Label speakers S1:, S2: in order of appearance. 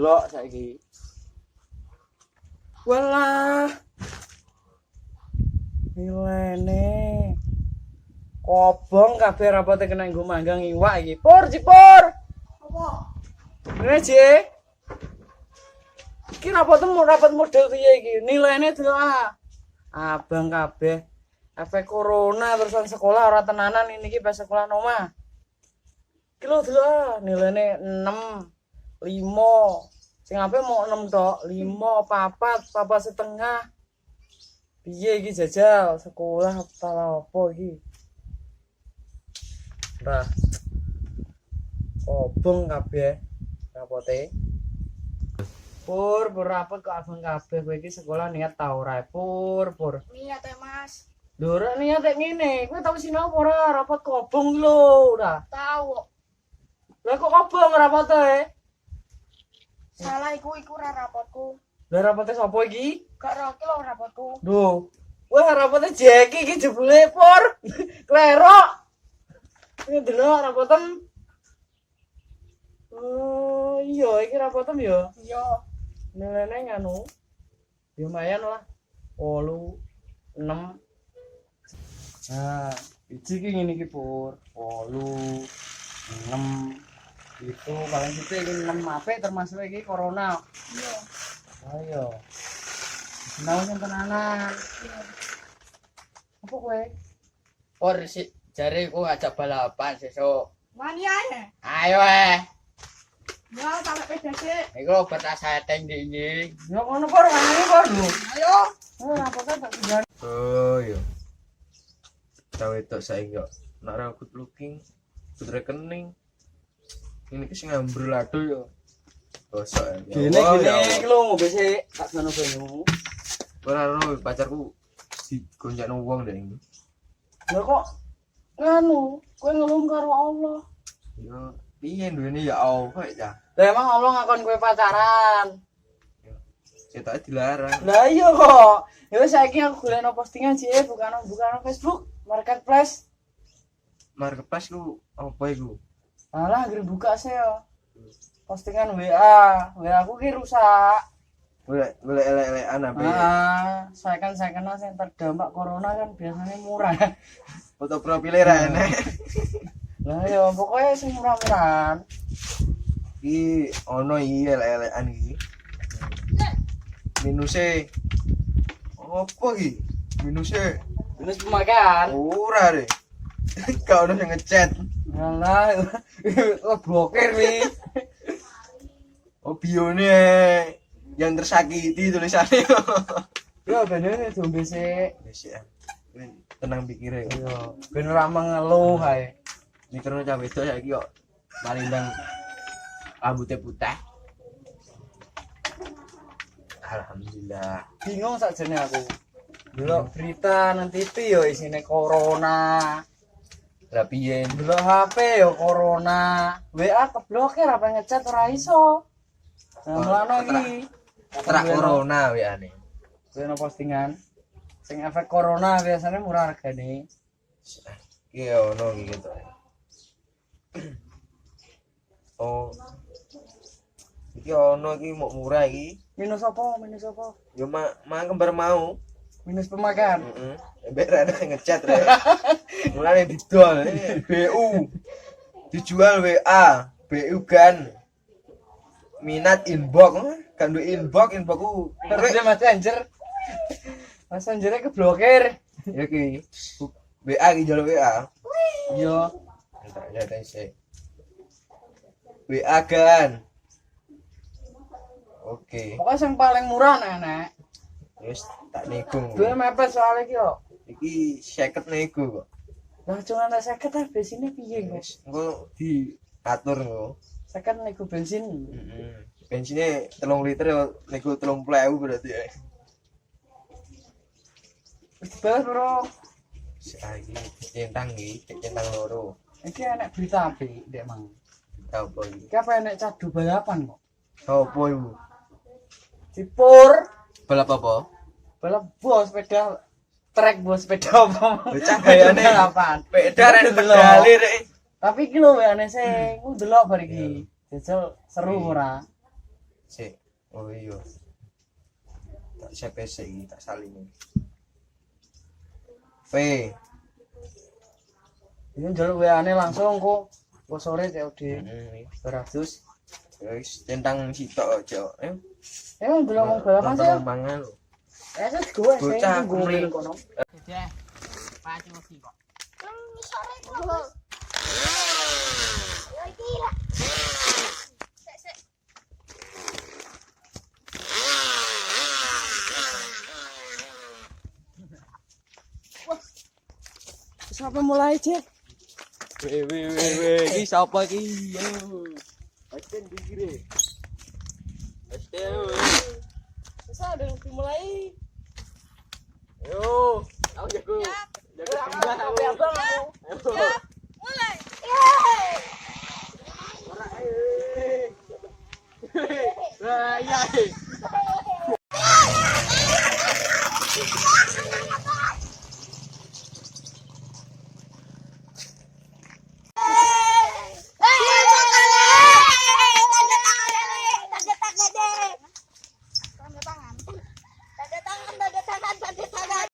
S1: delok saiki. Walah. Milene. Kobong kabeh rapote kena nggo manggang iwak iki. Pur, Cipur.
S2: Apa?
S1: Ngene, Cik. Iki rapote rapat model piye iki? Nilainya delok ah. Abang kabeh. Efek corona terusan sekolah ora tenanan ini iki pas sekolah omah. Iki lho delok ah, nilainya 6, 5. Sing ape mau 6 tok, 5, 4, 4,5. Piye iki jajal sekolah apa iki? Nah. Obong kabeh rapote. Pur rapot kok abang kabeh kowe iki sekolah niat ta ora? Pur.
S2: Niat ya, Mas.
S1: Lho ora niat nek ngene, kowe tau sinau apa ora rapot kobong lho, ora.
S2: Tahu.
S1: Lah kok kobong rapote?
S2: Salah iku ora rapotku.
S1: Lah rapote sapa iki?
S2: Gak roki lho rapotku.
S1: Duh. Wah rapote Jeki iki jebule Pur. Klerok. Ini delok rapotem. Oh, iya iki rapotem ya.
S2: Iya.
S1: Nilainya nganu. Ya lumayan lah. 8, 6. Nah, biji ki ngene iki Pur. 8, 6. Itu paling gede iki 6 apik termasuk iki corona.
S2: Iya.
S1: Ayo. Sinau sing tenanan.
S2: Iya.
S1: Apa kowe?
S3: Por si jare ku ngajak balapan sesuk.
S2: Wani ae.
S3: Ayo
S2: Ya, sampe peda sik.
S3: iku betas setting iki.
S1: Ya ngono Pur, ngene Pur lho.
S2: Ayo.
S1: Oh, rapote tak tinggal.
S4: Oh iya. Cawe tok saiki kok. Nek ora good looking, good rekening. Ini ki sing ngambur lado yo. Gosok ya.
S1: Gini iki lho ngombe sik, tak ngono banyu.
S4: Ora ro pacarku digonjakno wong deh ini.
S1: Lah kok nganu, kowe ngelum karo Allah.
S4: Yo piye duwene ya Allah ya.
S1: Lah emang Allah ngakon kowe pacaran.
S4: Cetake dilarang.
S1: Lah iya kok. Ya wis saiki aku golekno postingan sih, bukan Facebook, Marketplace.
S4: Marketplace ku apa iku?
S1: Alah anggere buka sih ya. Postingan WA aku ki rusak.
S4: Golek elek-elekan apa ya?
S1: Second sing terdampak corona kan biasanya murah.
S4: Foto profile ra enek.
S1: Lah ya pokoknya sing murah-murahan.
S4: Iki ono iki elek-elekan iki. Minuse apa iki? Minuse
S1: Minus pemakaian.
S4: ora re. Kau udah ngechat.
S1: Alah, lo blokir nih.
S4: Oh bione yang tersakiti tulisannya.
S1: Ya bener zombie sih.
S4: Wis ya. Tenang pikire kok.
S1: Iya, ben ora mengeluh ae.
S4: Mikirno cah wedok saiki kok malindang rambutnya putih. Alhamdulillah.
S1: Bingung sakjane aku. Delok berita nang TV yo isine corona.
S4: Lah piye?
S1: Delok HP yo corona. WA keblokir apa ngechat ora iso. Nah, mulane iki
S4: Terak corona weane.
S1: ono postingan sing efek corona biasanya murah regane.
S4: Iki ono iki gitu. Oh. Iki ono iki mau murah iki.
S1: Minus apa?
S4: Yo mang kembar mau.
S1: Minus pemakaian.
S4: Heeh. Mbek ra ada ngechat re. Mulane didol BU. Dijual WA, BU kan. Minat inbox, kan duwe inbox ku.
S1: Terus Messenger. Messengernya keblokir.
S4: Ya ki. WA ki jalur WA.
S1: Iya.
S4: Entar ya sih. WA kan. Oke.
S1: Pokoknya yang paling murah nenek.
S4: Wis tak nego.
S1: Dua mepet soalnya iki yo.
S4: Iki 50 nego kok.
S1: Lah cuma ana 50 ah bensinnya piye, Guys?
S4: Engko diatur engko.
S1: 50 nego bensin.
S4: Heeh. Bensinnya 3 liter ya nego 30.000 berarti ya.
S1: Wis dibalas, Bro.
S4: Saiki centang iki, centang loro.
S1: Iki enek berita apik, Dek Mang.
S4: Tahu apa iki?
S1: Iki apa enek cadu balapan kok?
S4: Apa iku?
S1: Cipur,
S4: Balap apa?
S1: balap bos sepeda trek bos sepeda apa?
S4: Bocah gayane
S1: balapan.
S4: Sepeda rek
S1: Delok.
S4: pedali rek.
S1: Tapi iki lho weane sing ku delok bar iki. Jajal seru ora?
S4: Sik. Oh iya. Tak CPC iki tak saling. P.
S1: Ini njaluk WA-ne langsung kok. Kok sore COD. Beratus.
S4: Wis tentang sitok aja.
S1: Emang belum mau balapan sih?
S4: Mangan lho.
S1: Saya gue
S4: Bocah
S1: gue
S4: kuning.
S1: kono.
S3: Deh. Pacu sih kok.
S2: Sore ku. Ya iki lah. Sik.
S1: Sampai mulai cek.
S3: Iki sapa iki? Yo. Asten digire. Asten.
S1: Bisa ada yang dimulai.
S3: Yo. Aku jago. Jago sebelah aku.
S1: Abang aku.
S2: Ya, mulai.
S3: Wah, iya